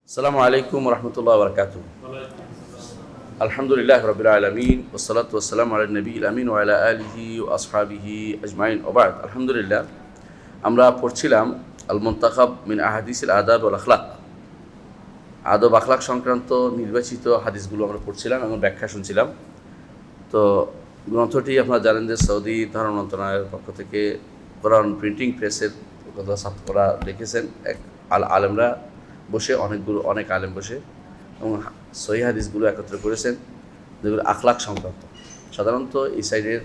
আসসালামু আলাইকুম রহমতুল্লাহ বরকাতু। আলহামদুলিল্লাহ রবিল আলমিন ওসলাত ওসালাম আলা নবীল আমিন ওয়ালা আলিহি ও আসহাবিহি আজমাইন ওবাদ। আলহামদুলিল্লাহ, আমরা পড়ছিলাম আল মুনতাখাব মিন আহাদিসিল আদাব ওয়াল আখলাক, আদব আখলাক সংক্রান্ত নির্বাচিত হাদিসগুলো আমরা পড়ছিলাম এবং ব্যাখ্যা শুনছিলাম। তো গ্রন্থটি আপনারা জানেন যে সৌদি ধর্ম মন্ত্রণালয়ের পক্ষ থেকে কোরআন প্রিন্টিং প্রেসের কথা ছাত্ররা লিখেছেন। এক আলেমরা বসে অনেক আলেম বসে এবং সহিহ হাদিসগুলো একত্র করেছেন, যেগুলো আখলাক সংক্রান্ত। সাধারণত এই সাইডের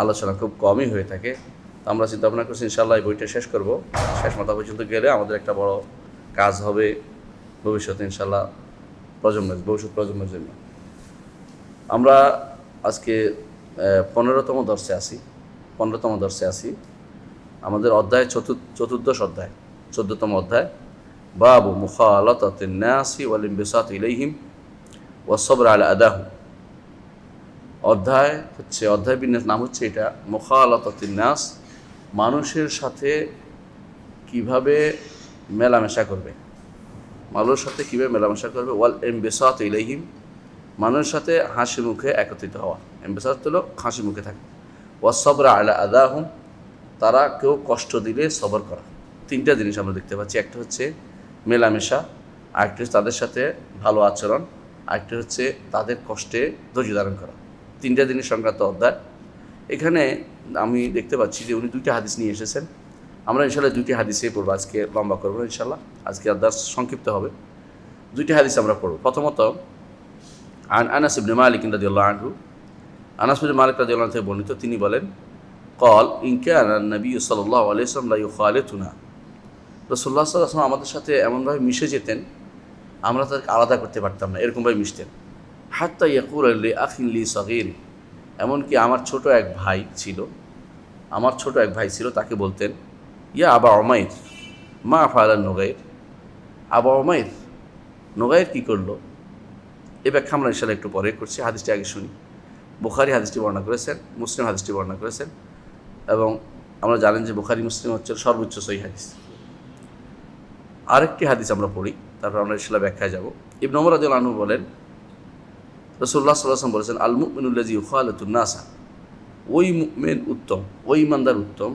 আলোচনা খুব কমই হয়ে থাকে। তো আমরা চিন্তা ভাবনা করছি ইনশাআল্লাহ এই বইটা শেষ করব। শেষ মাথা পর্যন্ত গেলে আমাদের একটা বড় কাজ হবে ভবিষ্যতে ইনশাআল্লাহ, ভবিষ্যৎ প্রজন্মের জন্য। আমরা আজকে 15তম দর্শে আছি। আমাদের অধ্যায় চতুর্দশ অধ্যায়, 14তম অধ্যায়, বাবু মুখালাতাতিন নাসি ওয়াল ইনবিসাত ইলাইহিম ওয়াস সবর আলা আদাহু। অধ্যায় বিন্যাস নাম হচ্ছে এটা, মুখালাতাতিন নাস, মানুষের সাথে কিভাবে মেলামেশা করবে, ওয়াল ইনবিসাত ইলাইহিম, মানুষের সাথে হাসি মুখে একত্রিত হওয়া। ইনবিসাত হলো হাসি মুখে থাকা। ওয়াস সবর আলা আদাহুম, তারা কেউ কষ্ট দিলে সবর করা। তিনটা জিনিস আমরা দেখতে পাচ্ছি। একটা হচ্ছে মেলামেশা, আরেকটা হচ্ছে তাদের সাথে ভালো আচরণ, আরেকটা হচ্ছে তাদের কষ্টে ধৈর্য ধারণ করা। তিনটা জিনিস সংক্রান্ত অধ্যায়। এখানে আমি দেখতে পাচ্ছি যে উনি দুইটা হাদিস নিয়ে এসেছেন। আমরা ইনশাআল্লাহ দুইটি হাদিসেই পড়বো, আজকে লম্বা করবো ইনশাআল্লাহ, আজকে অধ্যায় সংক্ষিপ্ত হবে। দুইটি হাদিস আমরা পড়ব। প্রথমত আনাস ইবনে মালিক রাদিয়াল্লাহু আনহু, আনাস ইবনে মালিক রাদিয়াল্লাহু আনহু থেকে বর্ণিত, তিনি বলেন, ক্বাল ইন কানা নবী সাল্লাল্লাহু আলাইহি ওয়াসাল্লাম লা ইউখালিতুনা, রাসূলুল্লাহ সাল্লাল্লাহু আলাইহি ওয়াসাল্লাম আমাদের সাথে এমনভাবে মিশে যেতেন আমরা তাদেরকে আলাদা করতে পারতাম না, এরকমভাবে মিশতেন। হাত্তা ইয়াকুল লি আখিন লি সগীর, এমনকি আমার ছোট এক ভাই ছিল, তাকে বলতেন, ইয়া আবা উমাইর মা ফাআলা নুগাইর, আবা উমাইর, নুগাইর কী করলো। এ ব্যাখ্যা আমরা ইনশাআল্লাহ একটু পরে করছি। হাদিসটি আগে শুনি। বুখারী হাদিসটি বর্ণনা করেছেন, মুসলিম হাদিসটি বর্ণনা করেছেন, এবং আমরা জানেন যে বুখারী মুসলিম হচ্ছে সর্বোচ্চ সহিহ হাদিস। আরেকটি হাদিস আমরা পড়ি, তারপর আমরা ইনশাআল্লাহ ব্যাখ্যায় যাব। ইবনে ওমর রাদিয়াল্লাহু আনহু বলেন, রাসূলুল্লাহ সাল্লাল্লাহু আলাইহি ওয়াসাল্লাম বলেছেন, আল মুমিনুল্লাযী ইউখালিতুন নাসা, ওই মুমিন উত্তম, ওই ইমানদার উত্তম,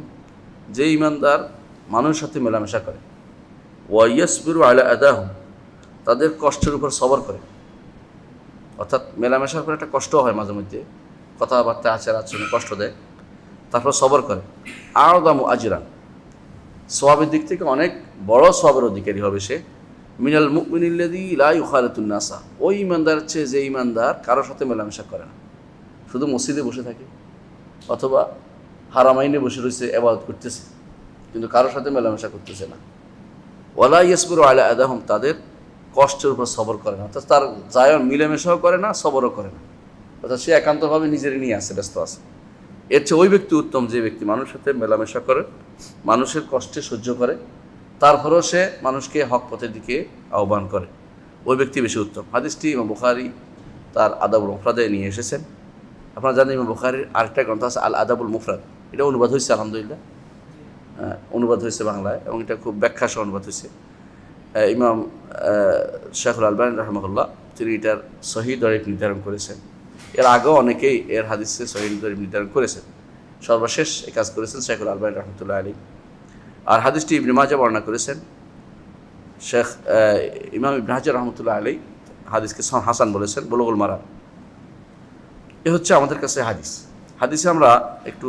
যে ইমানদার মানুষের সাথে মেলামেশা করে, ওয়া ইয়াসবিরু আলা আদাহুম, তাদের কষ্টের উপর সবর করে। অর্থাৎ মেলামেশার পর একটা কষ্ট হয় মাঝে মধ্যে, কথাবার্তা আচরণে কষ্ট দেয়, তারপর সবর করে। আ'যামু আজরান, সওয়াবের দিক থেকে অনেক বড় সওয়াবের অধিকারী হবে সে, মিনাল মুমিনিল্লাযী লা ইউখালিতুন নাসা, ওই ইমানদার চেয়ে যে ইমানদার কারোর সাথে মেলামেশা করে না, শুধু মসজিদে বসে থাকে অথবা হারামাইনে বসে রয়েছে, ইবাদত করতেছে, কিন্তু কারোর সাথে মেলামেশা করতেছে না। ওয়ালা ইয়াসবিরু আলা আদাহুম, তাদের কষ্টের উপর সবর করে না, অর্থাৎ তার জায়ন মিলেমিশাও করে না, সবরও করে না, অর্থাৎ সে একান্তভাবে নিজের নিয়ে ব্যস্ত আছে। এর চেয়ে ওই ব্যক্তি উত্তম যে ব্যক্তি মানুষের সাথে মেলামেশা করে, মানুষের কষ্টে সহ্য করে, তারপরেও সে মানুষকে হক পথের দিকে আহ্বান করে, ওই ব্যক্তি বেশি উত্তম। হাদিসটি ইমাম বুখারী তার আদাবুল মুফরাদে নিয়ে এসেছেন। আপনারা জানেন ইমাম বুখারীর আরেকটা গ্রন্থ আছে আল আদাবুল মুফরাদ, এটা অনুবাদ হয়েছে আলহামদুলিল্লাহ, অনুবাদ হয়েছে বাংলায়, এবং এটা খুব ব্যাখ্যাসহ অনুবাদ হয়েছে। ইমাম শাইখুল আলবানী রাহিমাহুল্লাহ তিনি এটার সহিহ দরিফ নির্ধারণ করেছেন। এর আগেও অনেকেই এর হাদিসে সহিহ দরিফ নির্ধারণ করেছেন, সর্বশেষ এই কাজ করেছেন শাইখুল আলবানী রাহমাতুল্লাহ আলাইহি। আর হাদিসটি ইবনে মাজাহ বর্ণনা করেছেন। ইমাম ইবনে হাজার রাহমাতুল্লাহ আলাইহি হাদিসকে হাসান বলেছেন বুলুগুল মারাম। এ হচ্ছে আমাদের কাছে হাদিসে আমরা একটু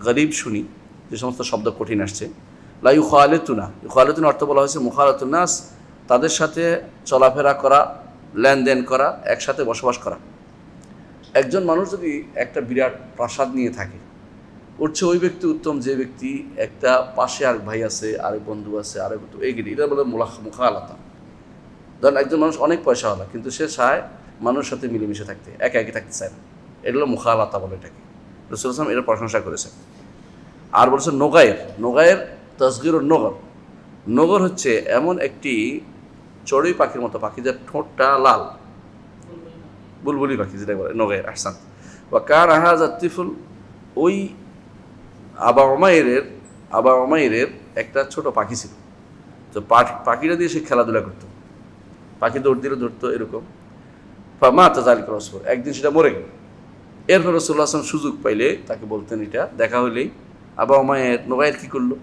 গরিব শুনি, যে সমস্ত শব্দ কঠিন আসছে। লা ইউখালিতুনা, ইউখালিতুনা অর্থ বলা হয়েছে মুখালাতুন নাস, তাদের সাথে চলাফেরা করা, লেনদেন করা, একসাথে বসবাস করা। একজন মানুষ যদি একটা বিরাট প্রাসাদ নিয়ে থাকে, উঠছে ওই ব্যক্তি উত্তম যে ব্যক্তি একটা পাশে আরেক ভাই আছে, আরেক বন্ধু আছে, আরেক বন্ধু, এটা বলে মুখালাতা। ধরেন একজন মানুষ অনেক পয়সাওয়ালা, কিন্তু সে চায় মানুষের সাথে মিলেমিশে থাকতে, একা থাকতে চায় না, এটা হলো মুখালাতা বলে এটাকে। রাসূলুল্লাহ সাল্লাল্লাহু আলাইহি ওয়াসাল্লাম এর প্রশংসা করেছেন। আর বলছেন নোগায়ের তাসগীরুন নগর হচ্ছে এমন একটি চড়ুই পাখির মতো পাখি, যার ঠোঁটটা লাল, বুলবুলি পাখি যেটা বলে নোগায়ের। আহসান। ওয়া কানা হাযা তিফল, ওই আবা উমাইরের একটা ছোট পাখি ছিল, তো পাখিটা দিয়ে সে খেলাধুলা করতো। পাখি দৌড় দিলে ধরতো এরকম। মা তাজালিক রসফর, একদিন সেটা মরে গেল। এরপর রাসূলুল্লাহ সাল্লাল্লাহু আলাইহি ওয়াসাল্লাম সুযোগ পাইলে তাকে বলতেন, এটা দেখা হইলেই আবা উমায়ের নোগায়ের কী করলো,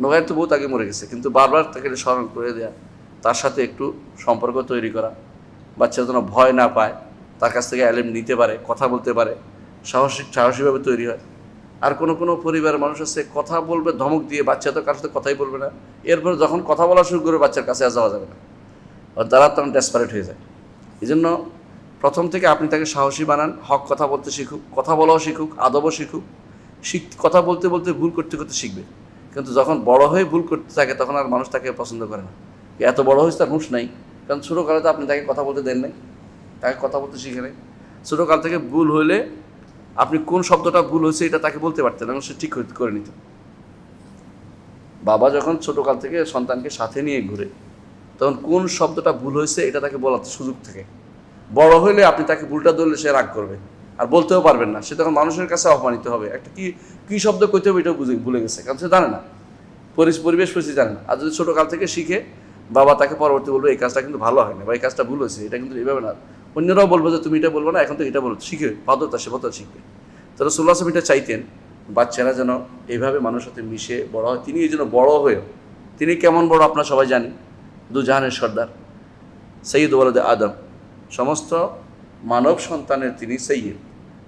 নোগায়ের তো বহুত আগে মরে গেছে, কিন্তু বারবার তাকে স্মরণ করে দেয়া, তার সাথে একটু সম্পর্ক তৈরি করা, বাচ্চা যেন ভয় না পায়, তার কাছ থেকে এলেম নিতে পারে, কথা বলতে পারে, সাহসীভাবে তৈরি হয়। আর কোনো পরিবারের মানুষ আছে কথা বলবে ধমক দিয়ে, বাচ্চা তো কারোর সাথে কথাই বলবে না, এরপর যখন কথা বলা শুরু করে বাচ্চার কাছে আর যাওয়া যাবে না, আর তারা তখন ডেসপারেট হয়ে যায়। এই জন্য প্রথম থেকে আপনি তাকে সাহসী বানান, হক কথা বলতে শিখুক, কথা বলাও শিখুক, আদবও শিখুক। কথা বলতে বলতে ভুল করতে করতে শিখবে, কিন্তু যখন বড় হয়ে ভুল করতে থাকে তখন আর মানুষ তাকে পছন্দ করে না। এত বড় হয়েছে তার হুঁশ নাই, কারণ ছোটোকালে তো আপনি তাকে কথা বলতে দেন নাই, তাকে কথা বলতে শিখে নেই। ছোটোকাল থেকে ভুল হইলে আপনি কোন শব্দটা ভুল হয়েছে এটা তাকে বলতে পারতেন, এবং সে ঠিক করে নিত। বাবা যখন ছোটোকাল থেকে সন্তানকে সাথে নিয়ে ঘুরে, তখন কোন শব্দটা ভুল হয়েছে এটা তাকে বলার সুযোগ থাকে। বড় হইলে আপনি তাকে ভুলটা ধরলে সে রাগ করবে, আর বলতেও পারবেন না, সে তখন মানুষের কাছে অপমানিত হবে। একটা কী শব্দ কইতে হবে এটাও ভুলে গেছে, কারণ সে জানে না, পরিবেশ পরিস্থিতি জানে না। আর যদি ছোটোকাল থেকে শিখে, বাবা তাকে পরবর্তী বলবে এই কাজটা কিন্তু ভালো হয় না, বা এই কাজটা ভুল হয়েছে, এটা কিন্তু এইভাবে না, অন্যরাও বলবো যে তুমি এটা বলবো না, এখন তো এটা বলবো, শিখে ভদ্রতা সে ভদ্রতা শিখবে। তো রাসূলুল্লাহ সাল্লাল্লাহু আলাইহি ওয়াসাল্লাম এটা চাইতেন বাচ্চারা যেন এইভাবে মানুষের সাথে মিশে বড় হয়। তিনি এই জন্য বড় হয়েও, তিনি কেমন বড় আপনারা সবাই জানি, দু জাহানের সর্দার, সৈয়দ ওয়ালাদে আদম, সমস্ত মানব সন্তানের তিনি সৈয়দ।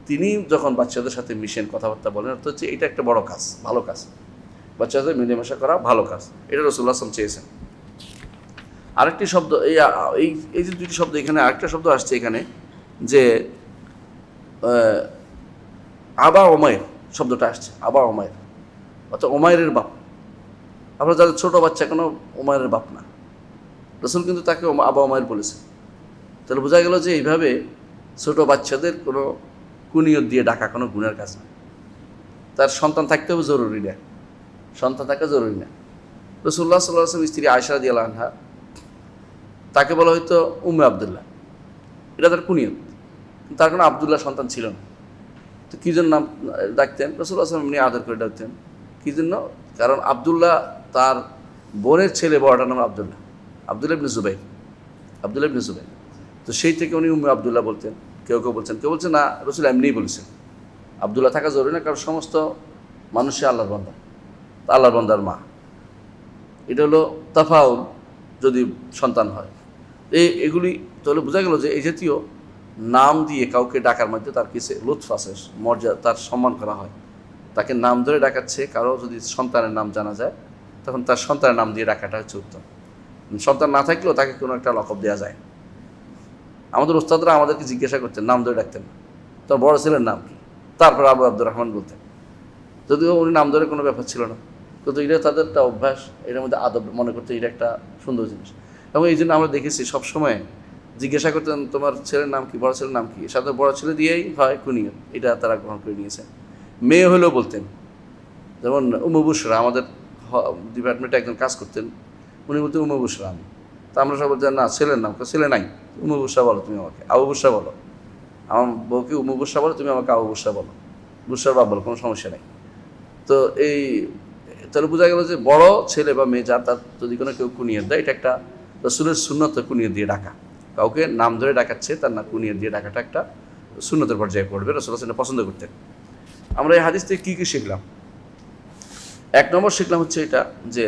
তিনি যখন বাচ্চাদের সাথে মিশেন, কথাবার্তা বলেন, অর্থ হচ্ছে এটা একটা বড় কাজ, ভালো কাজ, বাচ্চাদের মিলেমিশা করা ভালো কাজ, এটা রাসূলুল্লাহ সাল্লাল্লাহু আলাইহি ওয়াসাল্লাম চেয়েছেন। আরেকটি শব্দ, এই যে দুটি শব্দ, এখানে আরেকটা শব্দ আসছে এখানে, যে আবা ওমায়ের শব্দটা আসছে, আবা ওমায়ের, অর্থাৎ ওমায়ের বাপ। আপনারা যাদের ছোটো বাচ্চা কোনো ওমায়ের বাপ না, রাসূল কিন্তু তাকে আবা ওমায়ের বলেছে। তাহলে বোঝা গেল যে এইভাবে ছোটো বাচ্চাদের কোনো কুনিয়ত দিয়ে ডাকা কোনো গুণের কাজ না। তার সন্তান থাকতেও জরুরি না, সন্তান থাকা জরুরি না। রাসূলুল্লাহ সাল্লাল্লাহু আলাইহি ওয়াসাল্লাম স্ত্রী আয়েশা রাদিয়াল্লাহু আনহা, তাকে বলা হয়তো উম্মে আব্দুল্লাহ, এটা তার কুনিয়ত, তার কোনো আব্দুল্লাহ সন্তান ছিল না। তো কী জন্য নাম ডাকতেন রাসূলুল্লাহ সাল্লাল্লাহু আলাইহি ওয়াসাল্লাম এমনি আদর করে ডাকতেন? কী জন্য? কারণ আব্দুল্লাহ তার বোনের ছেলে, বড়টার নাম আব্দুল্লাহ, আব্দুল্লাহ ইবনে জুবাইর, আব্দুল্লাহ ইবনে জুবাইর। তো সেই থেকে উনি উম্মে আব্দুল্লাহ বলতেন। কেউ বলছেন না, রাসূল এমনিই বলেছেন আব্দুল্লাহ থাকা জরুরি না, কারণ সমস্ত মানুষই আল্লাহর বান্দা, আল্লাহর বান্দার মা। এটা হলো তাফাউল যদি সন্তান হয়। এগুলি তাহলে বোঝা গেল যে এই জাতীয় নাম দিয়ে কাউকে ডাকার মধ্যে তার কিছু লুৎফ আছে, মর্যাদা, তার সম্মান করা হয়। তাকে নাম ধরে ডাকাচ্ছে, কারো যদি সন্তানের নাম জানা যায় তখন তার সন্তানের নাম দিয়ে ডাকাটা হচ্ছে উত্তম। সন্তান না থাকলেও তাকে কোনো একটা লকব দেওয়া যায়। আমাদের ওস্তাদরা আমাদেরকে জিজ্ঞাসা করতেন, নাম ধরে ডাকতেন, তোর বড় ছেলের নাম কি, তারপর আবু আব্দুর রহমান বলতেন, যদিও উনি নাম ধরে কোনো ব্যাপার ছিল না, কিন্তু এটা তাদের একটা অভ্যাস, এটার মধ্যে আদব মনে করতে, এটা একটা সুন্দর জিনিস। এবং এই জন্য আমরা দেখেছি সবসময় জিজ্ঞাসা করতেন তোমার ছেলের নাম কি, বড় ছেলের নাম কি, সাথে বড় ছেলে দিয়েই হয় কুনিয়ত, এটা তারা গ্রহণ করে নিয়েছে। মেয়ে হলেও বলতেন, যেমন উম্মে বুশরা, আমাদের ডিপার্টমেন্টে একজন কাজ করতেন, উনি বলতেন উম্মে বুশরা আমি। তা আমরা সব বলতেন না ছেলের নাম, ছেলে নাই, উম্মে বুশরা বলো, তুমি আমাকে আবু বুশরা বলো, আমার বউকে উম্মে বুশরা বলো, তুমি আমাকে আবু বুশরা বলো, বুশরার বাপ বলো, কোনো সমস্যা নেই। তো এই তাহলে বোঝা গেল যে বড় ছেলে বা মেয়ে যার, তার যদি কোনো কেউ কুনিয়ত দেয়, এটা একটা রাসূলের সুন্নত, কুনিয়ত দিয়ে ডাকা। কাউকে নাম ধরে ডাকাচ্ছে, তার না কুনিয়ত দিয়ে ডাকাটা একটা সুন্নতের পর্যায়ে পড়বে, রাসূল সেটা পছন্দ করতেন। আমরা এই হাদিস থেকে কী শিখলাম? এক নম্বর শিখলাম হচ্ছে এটা, যে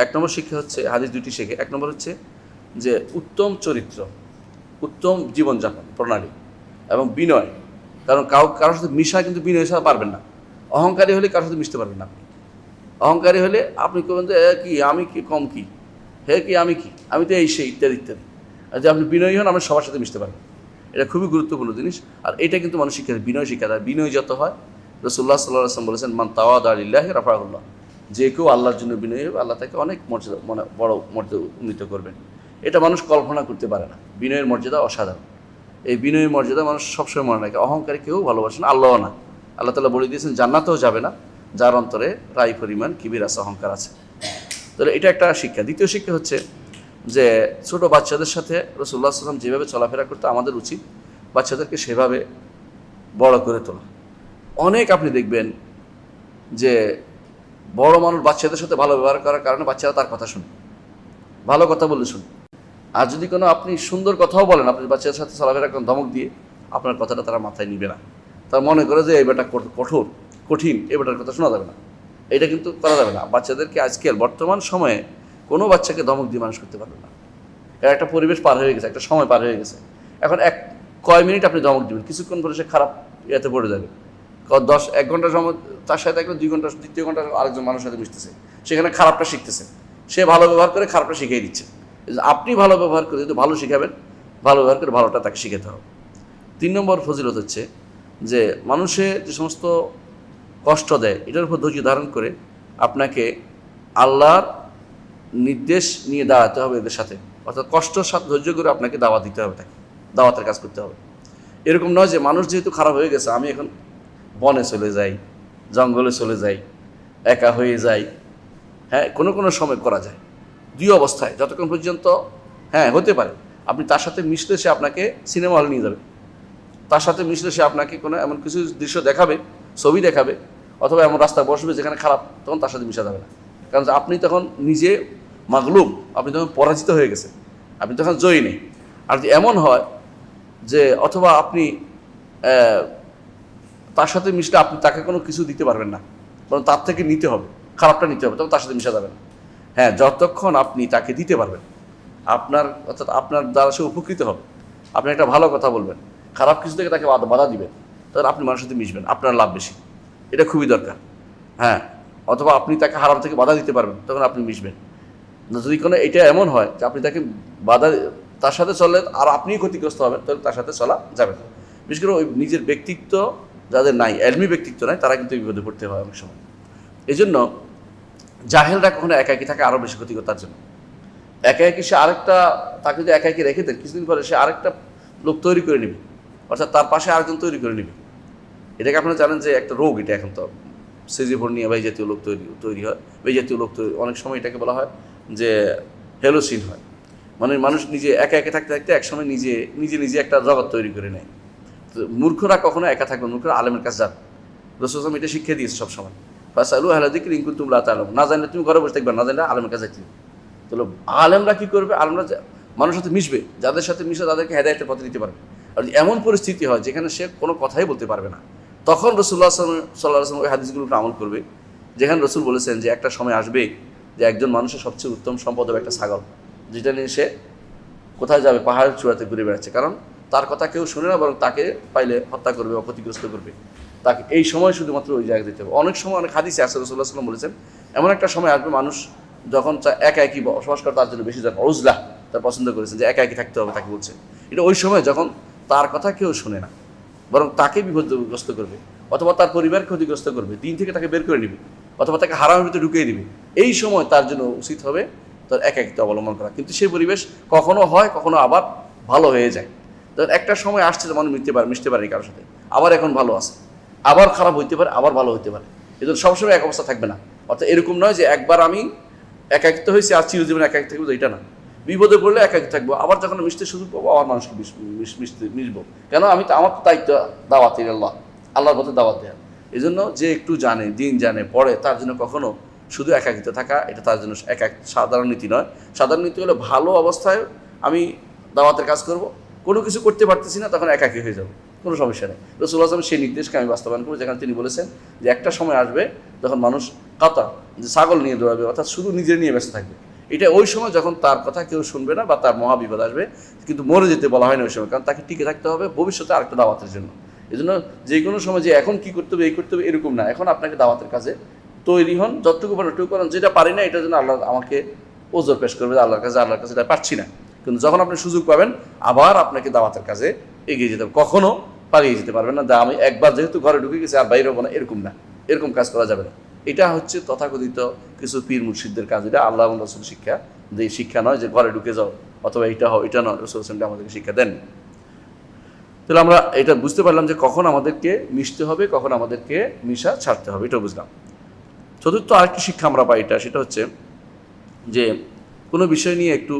এক নম্বর শিক্ষা হচ্ছে, হাদিস দুটি শিখে, এক নম্বর হচ্ছে যে উত্তম চরিত্র, উত্তম জীবনযাপন প্রণালী এবং বিনয়। কারণ কারোর সাথে মিশা কিন্তু বিনয় ছাড়া পারবেন না। অহংকারী হলে কারোর সাথে মিশতে পারবেন না। আপনি অহংকারী হলে আপনি করবেন যে কি আমি কি কম কি, হে কি আমি কি, আমি তো এই সেই ইত্যাদি ইত্যাদি। আর যে আপনি বিনয়ী হন, আপনি সবার সাথে মিশতে পারবেন, এটা খুবই গুরুত্বপূর্ণ জিনিস। আর এটা কিন্তু মানুষ শিক্ষা, বিনয় শিক্ষা দেয়। বিনয় যত হয়, রাসূলুল্লাহ সাল্লাল্লাহু আলাইহি ওয়াসাল্লাম বলেছেন মান তাওয়াদা লিল্লাহি রাফাহুল্লাহ, যে কেউ আল্লাহর জন্য বিনয়ী হবে, আল্লাহ তাকে অনেক মর্যাদা, বড় মর্যাদা উন্নীত করবেন। এটা মানুষ কল্পনা করতে পারে না। বিনয়ের মর্যাদা অসাধারণ। এই বিনয়ের মর্যাদা মানুষ সবসময় মনে রাখে। অহংকারী কেউ ভালোবাসেন, আল্লাহও না। আল্লাহ তাআলা বলে দিয়েছেন জান্নাতেও যাবে না যার অন্তরে রাই পরিমাণ কিবির আছে, অহংকার আছে। তাহলে এটা একটা শিক্ষা। দ্বিতীয় শিক্ষা হচ্ছে যে ছোটো বাচ্চাদের সাথে রাসূলুল্লাহ সাল্লাল্লাহু আলাইহি ওয়াসাল্লাম যেভাবে চলাফেরা করতে, আমাদের উচিত বাচ্চাদেরকে সেভাবে বড় করে তোলা। অনেক আপনি দেখবেন যে বড় মানুষ বাচ্চাদের সাথে ভালো ব্যবহার করার কারণে বাচ্চারা তার কথা শুনে, ভালো কথা বললে শুনে। আর যদি কোনো আপনি সুন্দর কথাও বলেন, আপনি বাচ্চাদের সাথে চলাফেরা করেন ধমক দিয়ে, আপনার কথাটা তারা মাথায় নিবে না, তার মনে করে যে এই বেটা কঠোর কঠিন, এই বেটার কথা শোনা যাবে না। এটা কিন্তু করা যাবে না। বাচ্চাদেরকে আজকাল বর্তমান সময়ে কোনো বাচ্চাকে ধমক দিয়ে মানুষ করতে পারবে না। এর একটা পরিবেশ পার হয়ে গেছে, একটা সময় পার হয়ে গেছে। এখন কয় মিনিট আপনি ধমক দিবেন, কিছুক্ষণ পরে সে খারাপ ইয়েতে পড়ে যাবে। 1 ঘন্টা সময় তার সাথে একটা 2 ঘন্টা, দ্বিতীয় ঘন্টা আরেকজন মানুষের সাথে মিশতেছে, সেখানে খারাপটা শিখতেছে। সে ভালো ব্যবহার করে খারাপটা শিখিয়ে দিচ্ছে। আপনি ভালো ব্যবহার করে যদি ভালো শিখাবেন, ভালো ব্যবহার করে ভালোটা তাকে শিখাতে হবে। 3 নম্বর ফজিলত হচ্ছে যে মানুষে যে সমস্ত কষ্ট দেয় এটার উপর ধৈর্য ধারণ করে আপনাকে আল্লাহর নির্দেশ নিয়ে দাঁড়াতে হবে এদের সাথে, অর্থাৎ কষ্টর সাথে ধৈর্য করে আপনাকে দাওয়াত দিতে হবে, তাকে দাওয়াতের কাজ করতে হবে। এরকম নয় যে মানুষ যেহেতু খারাপ হয়ে গেছে আমি এখন বনে চলে যাই, জঙ্গলে চলে যাই, একা হয়ে যাই। হ্যাঁ, কোনো সময় করা যায়, 2 অবস্থায়, যতক্ষণ পর্যন্ত হ্যাঁ হতে পারে আপনি তার সাথে মিশলে সে আপনাকে সিনেমা হলে নিয়ে যাবে, তার সাথে মিশলে সে আপনাকে কোনো এমন কিছু দৃশ্য দেখাবে, ছবি দেখাবে, অথবা এমন রাস্তায় বসবে যেখানে খারাপ, তখন তার সাথে মিশা যাবে না। কারণ আপনি তখন নিজে মাগলুম, আপনি তখন পরাজিত হয়ে গেছে, আপনি তখন জয়ী নেই। আর যদি এমন হয় যে অথবা আপনি তার সাথে মিশলে আপনি তাকে কোনো কিছু দিতে পারবেন না, বরং তার থেকে নিতে হবে, খারাপটা নিতে হবে, তখন তার সাথে মিশা যাবে না। হ্যাঁ, যতক্ষণ আপনি তাকে দিতে পারবেন, অর্থাৎ আপনার দ্বারা সে উপকৃত হবে, আপনি একটা ভালো কথা বলবেন, খারাপ কিছু থেকে তাকে বাধা দিবেন, তখন আপনি মানুষের সাথে মিশবেন, আপনার লাভ বেশি, এটা খুবই দরকার। হ্যাঁ, অথবা আপনি তাকে হারাম থেকে বাধা দিতে পারবেন, তখন আপনি মিশবেন। যদি কোনো এটা এমন হয় যে আপনি তাকে তার সাথে চললে আর আপনিই ক্ষতিগ্রস্ত হবেন, তাহলে তার সাথে চলা যাবে না। বিশেষ করে ওই নিজের ব্যক্তিত্ব যাদের নাই, এলমি ব্যক্তিত্ব নাই, তারা কিন্তু বিপদে পড়তে হয় অনেক সময়। এই জন্য জাহেলরা কখনো একাকী থাকে আরও বেশি ক্ষতিকর তার জন্য। একাকী সে আরেকটা, তাকে যদি একাকী রেখে দেন, কিছুদিন পরে সে আরেকটা লোক তৈরি করে নেবে, অর্থাৎ তার পাশে আরেকজন তৈরি করে নেবে। এটাকে আপনারা জানেন যে একটা রোগ, এটা এখন তো সিজিফোর্নিয়া বা এই জাতীয় লোক তৈরি হয়, এই জাতীয় লোক তৈরি, অনেক সময় এটাকে বলা হয় যে হেলোসিন হয়, মানে মানুষ নিজে একা থাকতে থাকতে একসময় নিজে একটা জগৎ তৈরি করে নেয়। তো মূর্খরা কখনো একা থাকবে, মূর্খরা আলেমের কাছে যাবে। রাসূল সাল্লাল্লাহু আলাইহি ওয়াসাল্লাম এটা শিখিয়ে দিয়েছে সবসময়, ফাসালু আহলা যিকরি ইন কুনতুম লা তা'লামুন, না জানলে তুমি ঘরে বসে থাকবে, না জানলে আলেমের কাছে যাইতে। তাহলে আলেমরা কী করবে? আলেমরা মানুষের সাথে মিশবে, যাদের সাথে মিশে তাদেরকে হেদায়েতের পথে দিতে পারবে। আর এমন পরিস্থিতি হয় যেখানে সে কোনো কথাই বলতে পারবে না, তখন রাসূলুল্লাহ সাল্লাল্লাহু আলাইহি ওয়াসাল্লাম ওই হাদিসগুলোর উপর আমল করবে, যেখানে রাসূল বলেছেন যে একটা সময় আসবে যে একজন মানুষের সবচেয়ে উত্তম সম্পদ হবে একটা ছাগল, যেটা নিয়ে সে কোথায় যাবে? পাহাড়ের চূড়াতে ঘুরে বেড়াচ্ছে, কারণ তার কথা কেউ শুনে না, বরং তাকে পাইলে হত্যা করবে বা ক্ষতিগ্রস্ত করবে। তাকে এই সময় শুধুমাত্র ওই জায়গায় দিতে হবে। অনেক সময় অনেক হাদিসে আছে, রাসূলুল্লাহ সাল্লাল্লাহু আলাইহি ওয়াসাল্লাম বলেছেন এমন একটা সময় আসবে মানুষ যখন একা বসবাস করে, তার জন্য বেশি দরকার উজলা, তার পছন্দ করেছেন যে একা থাকতে হবে, তাকে বলছে এটা ওই সময় যখন তার কথা কেউ শুনে না, বরং তাকে বিপদগ্রস্ত করবে, অথবা তার পরিবার ক্ষতিগ্রস্ত করবে, দিন থেকে তাকে বের করে নেবে, অথবা তাকে হারামের ভিতরে ঢুকিয়ে দিবে। এই সময় তার জন্য উচিত হবে তার একাকিত্ব অবলম্বন করা। কিন্তু সেই পরিবেশ কখনো হয়, কখনো আবার ভালো হয়ে যায়। তখন একটা সময় আসছে যে মানুষ মিশতে পারেনি কারোর সাথে, আবার এখন ভালো আছে, আবার খারাপ হইতে পারে, আবার ভালো হইতে পারে। এই জন্য সবসময় এক অবস্থা থাকবে না। অর্থাৎ এরকম নয় যে একবার আমি একাকিত্ব হয়েছি আর চিরজীবনে একাকি থাকবো, এটা না। বিপদে পড়লে একাকি থাকবো, আবার যখন মিশতে সুযোগ পাবো আবার মানুষকে মিশবো। কেন? আমার তো দায়িত্ব দাওয়াত, আল্লাহর পথে দাওয়াত দেওয়া। এই জন্য যে একটু জানে, দিন জানে, পড়ে, তার জন্য কখনো শুধু একাকিত্ব থাকা এটা তার জন্য সাধারণ নীতি নয়। সাধারণ নীতি হলো ভালো অবস্থায় আমি দাওয়াতের কাজ করব, কোনো কিছু করতে পারতেছি না, তখন একাকী হয়ে যাবো, কোনো সমস্যা নেই। রাসূলুল্লাহ সাল্লাল্লাহু আলাইহি ওয়াসাল্লাম সেই নির্দেশকে আমি বাস্তবায়ন করবো, যেখানে তিনি বলেছেন যে একটা সময় আসবে যখন মানুষ যে ছাগল নিয়ে দৌড়াবে, অর্থাৎ শুধু নিজে নিয়ে ব্যস্ত থাকবে। এটা ওই সময় যখন তার কথা কেউ শুনবে না বা তার মহাবিপদ আসবে, কিন্তু মরে যেতে বলা হয় না ওই সময়, কারণ তাকে টিকে থাকতে হবে ভবিষ্যতে আরেকটা দাওয়াতের জন্য। এই জন্য যে কোনো সময় যে এখন কী করতে হবে, এই করতে হবে, এরকম না। এখন আপনাকে দাওয়াতের কাজে তৈরি হন, যতটুকু পারেন ওটুকু করেন, যেটা পারি না এটার জন্য আল্লাহ আমাকে ওজর পেশ করবে আল্লাহর কাছে এটা পারছি না। কিন্তু যখন আপনি সুযোগ পাবেন আবার আপনাকে দাওয়াতের কাজে এগিয়ে যেতে হবে, কখনো পালিয়ে যেতে পারবেন না। আমি একবার যেহেতু ঘরে ঢুকে গেছি আর বাইরে হবো না, এরকম না, এরকম কাজ করা যাবে না। এটা হচ্ছে তথাকথিত কিছু পীর মুর্শিদদের কাজ। এটা আল্লাহ এবং রাসূল শিক্ষা, যে শিক্ষা নয় যে ঘরে ঢুকে যাও অথবা এটা হয়, এটা নয়, রাসূল সাল্লাল্লাহু আমাদেরকে শিক্ষা দেন। তাহলে আমরা এটা বুঝতে পারলাম যে কখন আমাদেরকে মিশতে হবে, কখন আমাদেরকে মিশা ছাড়তে হবে, এটাও বুঝলাম। চতুর্থ আরেকটি শিক্ষা আমরা পাই, সেটা হচ্ছে যে কোনো বিষয় নিয়ে একটু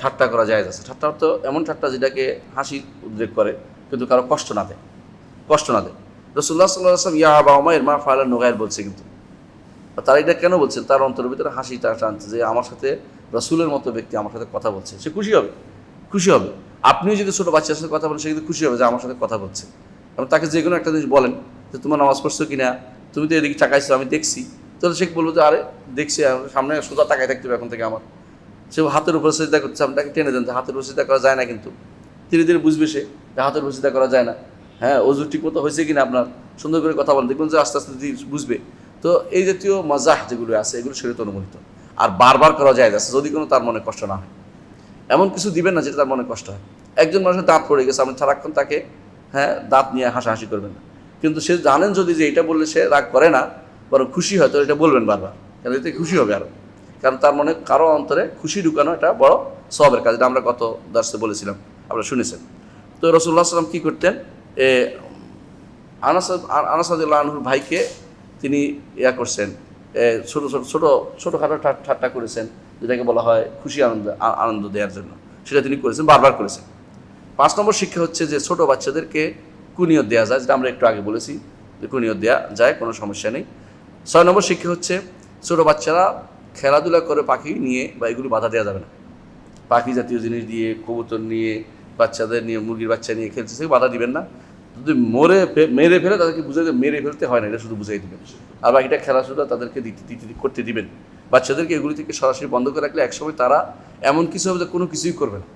ঠাট্টা করা যায় আছে। ঠাট্টা অর্থ এমন ঠাট্টা যেটাকে হাসি উদ্রেক করে কিন্তু কারো কষ্ট না দেয়। রাসূলুল্লাহ সাল্লাল্লাহু আলাইহি ওয়াসাল্লাম ইয়া আবা উমাইর মা ফাআলা নুগাইর বলছে, কিন্তু তারা এটা কেন বলছেন? তার অন্তরের ভিতরে হাসিটা টানছে যে আমার সাথে রাসূলের মতো ব্যক্তি আমার সাথে কথা বলছে, সে খুশি হবে, খুশি হবে। আপনিও যদি ছোটো বাচ্চার সাথে কথা বলেন, সে কিন্তু খুশি হবে যে আমার সাথে কথা বলছে। এবং তাকে যে কোনো একটা জিনিস বলেন যে তোমার নামাজ পড়ছো কিনা, তুমি তো এদিকে তাকাইছো, আমি দেখছি, তাহলে সে বলবো যে আরে দেখছি, সামনে সোজা তাকায় থাকতে হবে এখন থেকে আমার। সে হাতের উপর সিজদা করছে, আমি তাকে টেনে দেন, হাতের উপর সিজদা করা যায় না, কিন্তু ধীরে ধীরে বুঝবে সে যে হাতের উপর সিজদা করা যায় না। হ্যাঁ, অজু ঠিক মতো হয়েছে কিনা আপনার, সুন্দর করে কথা বলেন, দেখবেন যে আস্তে আস্তে বুঝবে। তো এই জাতীয় মাজাহ যেগুলো আছে এগুলো শরীয়তে অনুমোদিত। আর বারবার করা যায় আছে যদি কোনো তার মনে কষ্ট না হয়। এমন কিছু দিবেন না যেটা তার মনে কষ্ট হয়। একজন মানুষের দাঁত পড়ে গেছে, আপনি সারাক্ষণ তাকে দাঁত নিয়ে হাসাহাসি করবেন না, কিন্তু সে জানেন যদি যে এটা বললে সে রাগ করে না, বরং খুশি হয়, তো এটা বলবেন বারবার, কারণ এতে খুশি হবে আরো। কারণ তার মনে কারো অন্তরে খুশি ঢুকানো এটা বড় সওয়াবের কাজ। এটা আমরা গত দর্শে বলেছিলাম, আপনারা শুনেছেন। তো রাসূলুল্লাহ সাল্লাল্লাহু আলাইহি ওয়াসাল্লাম কী করতেন, আনাস রাদিয়াল্লাহু আনহুর ভাইকে তিনি করছেন, ছোটোখাটো ঠাট্টা করেছেন, যেটাকে বলা হয় খুশি আনন্দ দেওয়ার জন্য, সেটা তিনি করেছেন, বারবার করেছেন। 5 নম্বর শিক্ষা হচ্ছে যে ছোটো বাচ্চাদেরকে কুনিয়ত দেওয়া যায়, যেটা আমরা একটু আগে বলেছি যে কুনিয়ত দেওয়া যায়, কোনো সমস্যা নেই। 6 নম্বর শিক্ষা হচ্ছে ছোটো বাচ্চারা খেলাধুলা করে পাখি নিয়ে বা এগুলো বাধা দেওয়া যাবে না। পাখি জাতীয় জিনিস দিয়ে, কবুতর নিয়ে, বাচ্চাদের নিয়ে, মুরগির বাচ্চা নিয়ে খেলছে, সে বাধা দিবেন না। যদি মেরে ফেলে তাদেরকে বুঝাই মেরে ফেলতে হয় না, এটা শুধু বুঝাই দিবেন। আর বাকিটা খেলাধুলা তাদেরকে করতে দিবেন। বাচ্চাদেরকে এগুলি থেকে সরাসরি বন্ধ করে রাখলে একসময় তারা এমন কিছু হবে যে কোনো কিছুই করবে না।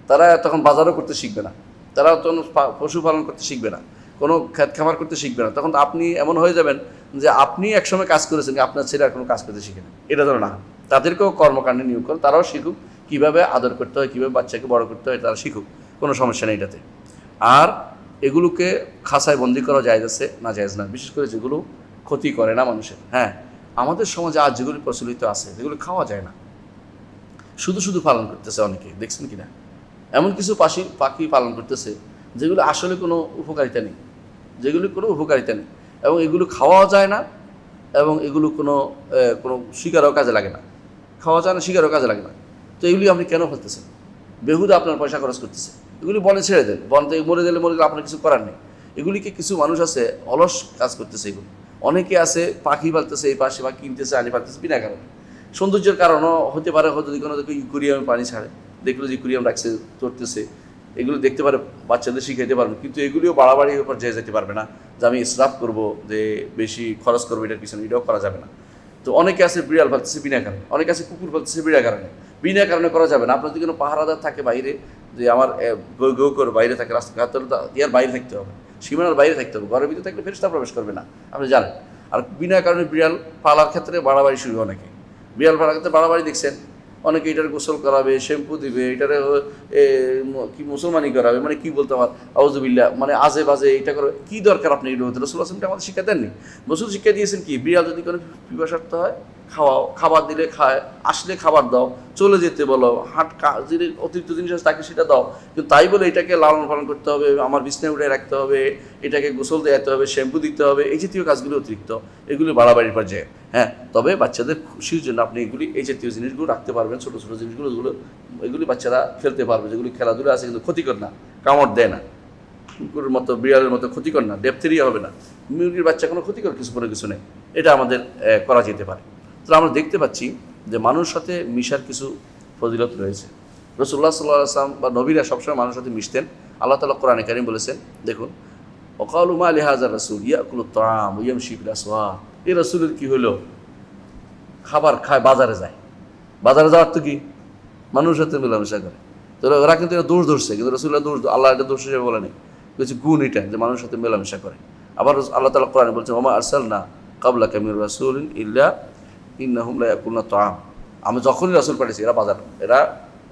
তারা তখন বাজারও করতে শিখবে না, তারা তখন পশুপালন করতে শিখবে না, কোনো খেত খামার করতে শিখবে না। তখন আপনি এমন হয়ে যাবেন যে আপনি একসময় কাজ করেছেন, আপনার ছেলে আর কোনো কাজ করতে শিখে না। এটা ধরো না, তাদেরকেও কর্মকাণ্ডে নিয়োগ করুন, তারাও শিখুক কীভাবে আদর করতে হয়, কীভাবে বাচ্চাকে বড় করতে হয়, তারা শিখুক, কোনো সমস্যা নেই এটাতে। আর এগুলোকে খাঁচায় বন্দি করা জায়েজ আছে না, জায়েজ না, বিশেষ করে যেগুলো ক্ষতি করে না মানুষের। হ্যাঁ, আমাদের সমাজে আজ যেগুলি প্রচলিত আছে যেগুলো খাওয়া যায় না, শুধু শুধু পালন করতেছে অনেকে, দেখছেন কি না? এমন কিছু পাখি পালন করতেছে যেগুলো আসলে কোনো উপকারিতা নেই, যেগুলি কোনো উপকারিতা নেই, এবং এগুলো খাওয়াও যায় না, এবং এগুলো কোনো শিকারও কাজে লাগে না, খাওয়া যায় না, শিকারও কাজে লাগে না। তো এগুলি আপনি কেন ফেলতেছেন? বেহুদা আপনার পয়সা খরচ করতেছে, এগুলি বনে ছেড়ে দেন, বন থেকে মরে গেলে আপনার কিছু করার নেই। এগুলিকে কিছু মানুষ আছে অলস কাজ করতেছে, এগুলো অনেকে আছে পাখি পালতেছে, এই পাশে বা কিনতেছে, আনি পালতেছে বিনা কারণে। সৌন্দর্যের কারণও হতে পারে, হয়তো যদি কোনো ইকুরিয়ামে পানি ছাড়ে, দেখলো যে ইকুরিয়াম রাখছে, চড়তেছে, এগুলো দেখতে পারে, বাচ্চাদের শিখাইতে পারবে, কিন্তু এগুলিও বাড়াবাড়ি ব্যাপার যেতে পারবে না যে আমি ইসরাফ করবো, যে বেশি খরচ করবো এটার পিছনে, এটাও করা যাবে না। তো অনেকে আছে বিড়াল পালতেছে বিনা কারণে, অনেকে আছে কুকুর পালতেছে বিনা কারণে, বিনা কারণে করা যাবে না। আপনার যদি কোনো পাহারাদার থাকে বাইরে, যে আমার গৌ করে বাইরে থাকে রাস্তাঘাট, তাহলে ইয়ার বাইরে থাকতে হবে, সীমানার বাইরে থাকতে হবে, ঘরের ভিতরে থাকলে ফেরেশতা প্রবেশ করবে না, আপনি জানেন। আর বিনা কারণে বিড়াল পালার ক্ষেত্রে বাড়াবাড়ি শুরু, অনেকে বিড়াল পালার ক্ষেত্রে বাড়াবাড়ি দেখছেন, অনেকে এটার গোসল করাবে, শ্যাম্পু দিবে, এটারে কি মুসলমানি করাবে, মানে কি বলতে আমার আউযুবিল্লাহ, মানে আজে বাজে এটা করবে, কি দরকার? আপনি এগুলো হতে রাসূলুল্লাহ সাল্লাল্লাহু আলাইহি ওয়াসাল্লাম আমাদের শিক্ষা দেননি? রাসূল শিক্ষা দিয়েছেন কি, বিড়াল যদি কোনো পিপাসার্থ হয় খাওয়াও, খাবার দিলে খায়, আসলে খাবার দাও, চলে যেতে বলো, যদি অতিরিক্ত জিনিস আছে তাকে সেটা দাও, কিন্তু তাই বলে এটাকে লালন পালন করতে হবে, আমার বিছনায় উঠে রাখতে হবে, এটাকে গোসল দেওয়াতে হবে, শ্যাম্পু দিতে হবে, এই জাতীয় কাজগুলো অতিরিক্ত, এগুলি বাড়াবাড়ির পর্যায়ে। হ্যাঁ, তবে বাচ্চাদের খুশির জন্য আপনি এই জাতীয় জিনিসগুলো রাখতে পারবেন, ছোটো ছোটো জিনিসগুলো, এগুলি বাচ্চারা ফেলতে পারবে, যেগুলি খেলাধুলা আছে, কিন্তু ক্ষতিকর না, কামড় দেয় না, কুকুরের মতো বিড়ালের মতো ক্ষতিকর না, ডেপথেরিয়া হবে না, মুরগির বাচ্চা কোনো ক্ষতিকর কিছু নেই, এটা আমাদের করা যেতে পারে। তো আমরা দেখতে পাচ্ছি যে মানুষের সাথে মিশার কিছু ফজিলত রয়েছে। রাসূলুল্লাহ সাল্লাল্লাহু আলাইহি ওয়াসাল্লাম বা নবীরা সবসময় মানুষের সাথে মিশতেন। আল্লাহ তাআলা কোরআনে কারীম বলেছেন, দেখুন, ওয়াকালু মা লিহাযার রাসূল ইয়াকুলুত তাআম ওয়া ইয়ামশি ফিল আসওয়াক, এই রাসূলের কি হলো, খাবার খায়, বাজারে যায়, বাজারে যাওয়ার তো কি মানুষের সাথে মেলামেশা করে। তো ওরা কিন্তু এটা দোষ ধরছে, কিন্তু রাসূলুল্লাহ আল্লাহ এটা দোষ হিসেবে বলে নেই, বলছে গুণ এটা যে মানুষের সাথে মেলামেশা করে। আবার আল্লাহ তাআলা কোরআনে বলছেন, ওমা আরসালনা ক্বাবলাকা মির রাসূলিন ইল্লা ইন্নাহুম লা ইয়াকুলুনা তাআম, আমি যখনই রাসূল পাঠিয়েছি এরা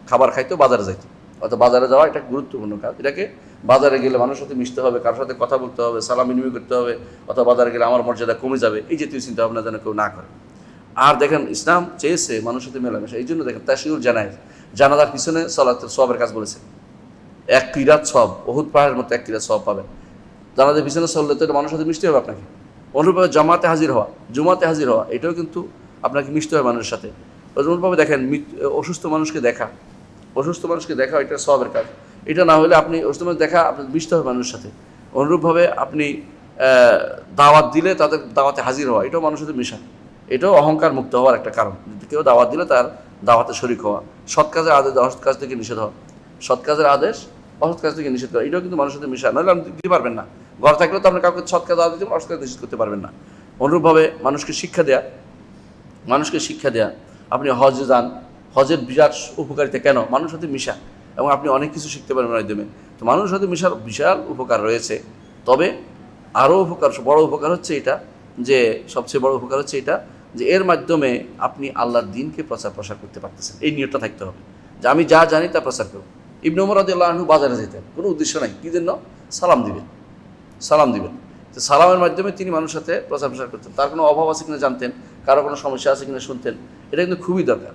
খাবার খাইতো, বাজারে যাইতো। অর্থাৎ বাজারে যাওয়া এটা গুরুত্বপূর্ণ কাজ। এটাকে বাজারে গেলে মানুষের সাথে মিশতে হবে, কারোর সাথে কথা বলতে হবে, সালাম বিনিময় করতে হবে, অথবা বাজারে গেলে আমার মর্যাদা কমে যাবে, এই জাতীয় চিন্তা ভাবনা যেন কেউ না করে। আর দেখেন, ইসলাম চেয়েছে মানুষের সাথে মেলামেশা, এই জন্য দেখেন তাশিউর জানাজার পিছনে সালাতের সওয়াবের কাজ বলেছে, 1 কিরাত সওয়াব, উহুদ পাহাড়ের মতো 1 কিরাত সওয়াব পাবেন। জানাজার পিছনে চললে তো মানুষের সাথে মিশতে হবে আপনাকে। অনুরূপভাবে জুমাতে হাজির হওয়া, এটাও কিন্তু আপনাকে মিশতে হবে মানুষের সাথে। অনুরূপভাবে দেখেন, অসুস্থ মানুষকে দেখা এটা সওয়াবের কাজ। এটা না হলে আপনি অসুস্থ মানুষ দেখা, আপনি মিশতে হবে মানুষের সাথে। অনুরূপভাবে আপনি দাওয়াত দিলে তাদের দাওয়াতে হাজির হওয়া, এটাও মানুষের সাথে মিশা, এটাও অহংকার মুক্ত হওয়ার একটা কারণ। কেউ দাওয়াত দিলে তার দাওয়াতে শরীক হওয়া, সৎ কাজের আদেশ অসৎ কাজ থেকে নিষেধ হওয়া, সৎ কাজের আদেশ অসৎ কাজ থেকে নিষেধ করা, এটাও কিন্তু মানুষের সাথে মিশা, নাহলে আপনি দিতে পারবেন না। ঘর থাকলেও তো আপনি কাউকে সৎ কাজ আদেশ দিবেন, অসৎ কাজ নিষেধ করতে পারবেন না। অনুরূপভাবে মানুষকে শিক্ষা দেয়া, আপনি হজে যান, হজের বিরাট উপকারিতা কেন? মানুষের সাথে মিশা, এবং আপনি অনেক কিছু শিখতে পারবেন মাধ্যমে। তো মানুষের সাথে মিশার বিশাল উপকার রয়েছে। তবে আরও বড় উপকার হচ্ছে এটা, যে সবচেয়ে বড় উপকার হচ্ছে এটা যে এর মাধ্যমে আপনি আল্লাহর দ্বীনকে প্রসার করতে পারতেছেন। এই নিয়তটা থাকতে হবে যে আমি যা জানি তা প্রচার করব। ইবনে ওমর রাদিয়াল্লাহু আনহু বাজারে যেতেন, কোনো উদ্দেশ্য নাই, কী জন্য? সালাম দিবেন। তো সালামের মাধ্যমে তিনি মানুষের সাথে প্রচার করতেন। তার কোনো অভাব আছে কিনা জানতেন, কারো কোনো সমস্যা আছে কিনা শুনতেন। এটা কিন্তু খুবই দরকার।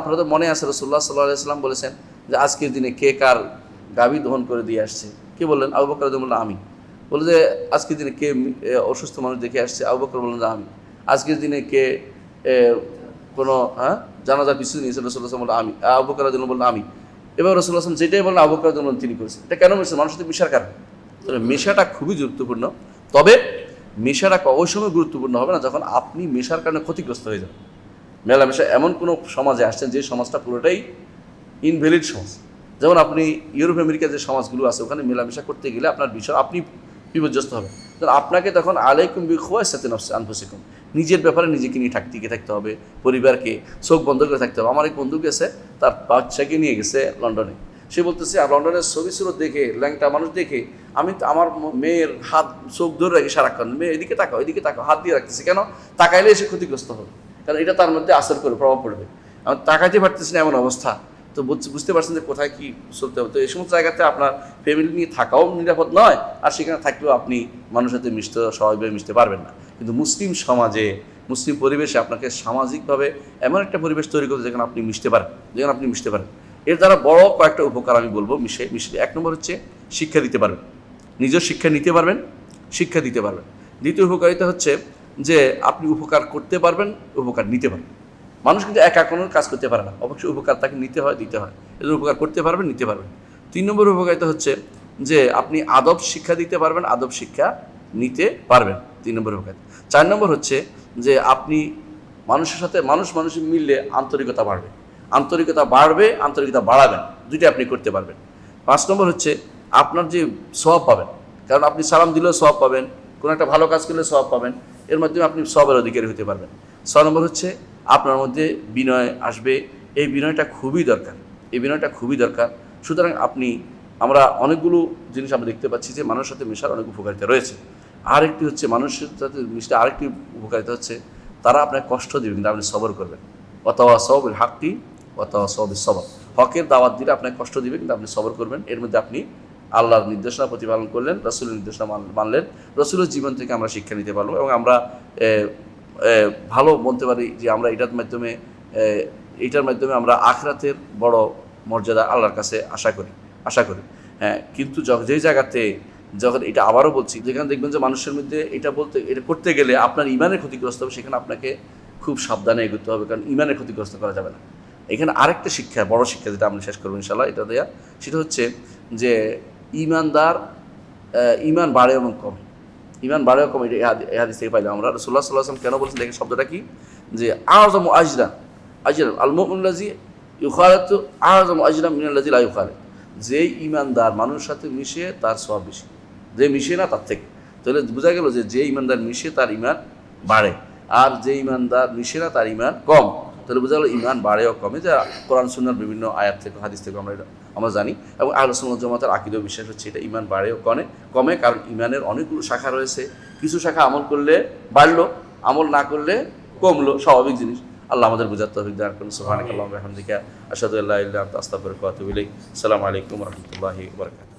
আপনাদের মনে আছে রাসূলুল্লাহ সাল্লাল্লাহু আলাইহি ওয়াসাল্লাম বলেছেন যে আজকের দিনে কে কার গাভী দহন করে দিয়ে আসছে? কে বললেন? আবু বকর রাদিয়াল্লাহু আনহু। আমি বলে যে আজকের দিনে কে অসুস্থ মানুষ দেখে আসছে? আবু বকর বললেন যে আমি। আজকের দিনে কে কোনো জানাজা পিছু নিয়েছে? রাসূলুল্লাহ সাল্লাল্লাহু আলাইহি ওয়াসাল্লাম। আবু বকর রাদিয়াল্লাহু আনহু বললেন আমি। এবার রাসূলুল্লাহ সাল্লাল্লাহু আলাইহি ওয়াসাল্লাম যেটাই বললেন আবু বকর রাদিয়াল্লাহু আনহু তিনি করেছেন। এটা কেন বলছেন? মানুষের সাথে মিশার কারণে। তাহলে মেশাটা খুবই গুরুত্বপূর্ণ। তবে মেশাটা ওই সময় গুরুত্বপূর্ণ হবে না যখন আপনি মেশার কারণে ক্ষতিগ্রস্ত হয়ে যাবেন। মেলামেশা এমন কোনো সমাজে আসছেন যে সমাজটা পুরোটাই ইনভ্যালিড সমাজ। যেমন আপনি ইউরোপ আমেরিকার যে সমাজগুলো আছে ওখানে মেলামেশা করতে গেলে আপনার বিষয় আপনি বিপর্যস্ত হবে। আপনাকে তখন আলাইকুম বিখওয়াসাতিন আনফুসিকুম, নিজের ব্যাপারে নিজেকে নিয়ে থাকতে হবে, পরিবারকে চোখ বন্ধ করে থাকতে হবে। আমার এক বন্ধু গেছে, তার বাচ্চাকে নিয়ে গেছে লন্ডনে। সে বলতেছে আর লন্ডনের ছবি সুরত দেখে, ল্যাংটা মানুষ দেখে আমার মেয়ের হাত চোখ ধরে রাখি সারাক্ষণ, মেয়ে এদিকে তাকাও হাত দিয়ে রাখতেছি। কেন? তাকাইলে এসে ক্ষতিগ্রস্ত হবে, কারণ এটা তার মধ্যে আসর করে প্রভাব পড়বে। আমি তাকাইতে পারতেছি না এমন অবস্থা। তো বুঝতে পারছেন যে কোথায় কী চলতে হবে। তো এই সমস্ত জায়গাতে আপনার ফ্যামিলি নিয়ে থাকাও নিরাপদ নয়, আর সেখানে থাকলেও আপনি মানুষের সাথে স্বাভাবিকভাবে মিশতে পারবেন না। কিন্তু মুসলিম সমাজে, মুসলিম পরিবেশে আপনাকে সামাজিকভাবে এমন একটা পরিবেশ তৈরি করতে যেখানে আপনি মিশতে পারেন। এর দ্বারা বড় কয়েকটা উপকার আমি বলবো। মিশে 1 নম্বর হচ্ছে শিক্ষা দিতে পারবেন, নিজের শিক্ষা নিতে পারবেন, শিক্ষা দিতে পারবেন। দ্বিতীয় উপকারিতা হচ্ছে যে আপনি উপকার করতে পারবেন, উপকার নিতে পারবেন। মানুষ কিন্তু একা কোনো কাজ করতে পারে না, অবশ্যই উপকার তাকে নিতে হয়, দিতে হয়। এদের উপকার করতে পারবেন, নিতে পারবেন। 3 নম্বর উপকারিতা হচ্ছে যে আপনি আদব শিক্ষা দিতে পারবেন, আদব শিক্ষা নিতে পারবেন। 3 নম্বর উপকারিতা। 4 নম্বর হচ্ছে যে আপনি মানুষের সাথে মানুষ মিললে আন্তরিকতা বাড়বে, আন্তরিকতা বাড়াবেন, দুইটা আপনি করতে পারবেন। 5 নম্বর হচ্ছে আপনার যে সওয়াব পাবেন, কারণ আপনি সালাম দিলেও সওয়াব পাবেন, কোনো একটা ভালো কাজ করলে সওয়াব পাবেন, এর মাধ্যমে আপনি সওয়াবের অধিকারী হতে পারবেন। 6 নম্বর হচ্ছে আপনার মধ্যে বিনয় আসবে। এই বিনয়টা খুবই দরকার। সুতরাং আমরা অনেকগুলো জিনিস আমরা দেখতে পাচ্ছি যে মানুষের সাথে মেশার অনেক উপকারিতা রয়েছে। আরেকটি হচ্ছে মানুষের সাথে মিশতে আরেকটি উপকারিতা হচ্ছে তারা আপনাকে কষ্ট দেবে, কিন্তু আপনি সবর করবেন। ওয়াতাওয়াসাউ বিল হাক্কি ওয়াতাওয়াসাউ বিস সবর, হকের দাওয়াত দিলে আপনাকে কষ্ট দিবে, কিন্তু আপনি সবর করবেন। এর মধ্যে আপনি আল্লাহর নির্দেশনা প্রতিপালন করলেন, রাসূলের নির্দেশনা মানলেন, রাসূলের জীবন থেকে আমরা শিক্ষা নিতে পারবো। এবং আমরা ভালো বলতে পারি যে আমরা এটার মাধ্যমে আমরা আখিরাতের বড় মর্যাদা আল্লাহর কাছে আশা করি। কিন্তু যেই জায়গাতে যখন এটা আবারও বলছি, যেখানে দেখবেন যে মানুষের মধ্যে এটা করতে গেলে আপনার ইমানের ক্ষতিগ্রস্ত হবে, সেখানে আপনাকে খুব সাবধানে এগোতে হবে, কারণ ইমানের ক্ষতিগ্রস্ত করা যাবে না। এখানে আরেকটা বড় শিক্ষা যেটা আমরা শেষ করবো ইনশাআল্লাহ, এটা দেয়া, সেটা হচ্ছে যে ইমান বাড়ে এবং কমে। এটা এই হাদিস থেকে পাইলাম আমরা। রাসূলুল্লাহ সাল্লাল্লাহু আলাইহি ওয়াসাল্লাম কেন বলছেন দেখেন শব্দটা কি, যে আযমু আজরান আল মুমিনুল্লাযী ইউখালিতু আযমু আজরান মিনাল্লাযী লা ইউখালিত, যেই ঈমানদার মানুষের সাথে মিশে তার সওয়াব বেশি, যে মিশে না তার থেকে। তাহলে বোঝা গেল যে ঈমানদার মিশে তার ঈমান বাড়ে, আর যে ঈমানদার মিশে না তার ঈমান কম। তাহলে বোঝা গেল ঈমান বাড়ে ও কমে, যা কোরআন সুন্নাহর বিভিন্ন আয়াত থেকে, হাদিস থেকে আমরা জানি। এবং আহলুস সুন্নাহ ওয়াল জামাতের আকীদা বিশ্বাস হচ্ছে এটা ঈমান বাড়ে ও কমে, কারণ ঈমানের অনেকগুলো শাখা রয়েছে। কিছু শাখা আমল করলে বাড়লো, আমল না করলে কমলো, স্বাভাবিক জিনিস। আল্লাহ আমাদের বুঝার তৌফিক দান করুন। সুবহানাকাল্লাহুম্মা ওয়া বিহামদিকা আশহাদু আল্লা ইলাহা ইল্লা আনতা আস্তাগফিরুকা ওয়া আতুবু ইলাইক। আসসালামু আলাইকুম ওয়া রাহমাতুল্লাহি ওয়া বারাকাতুহু।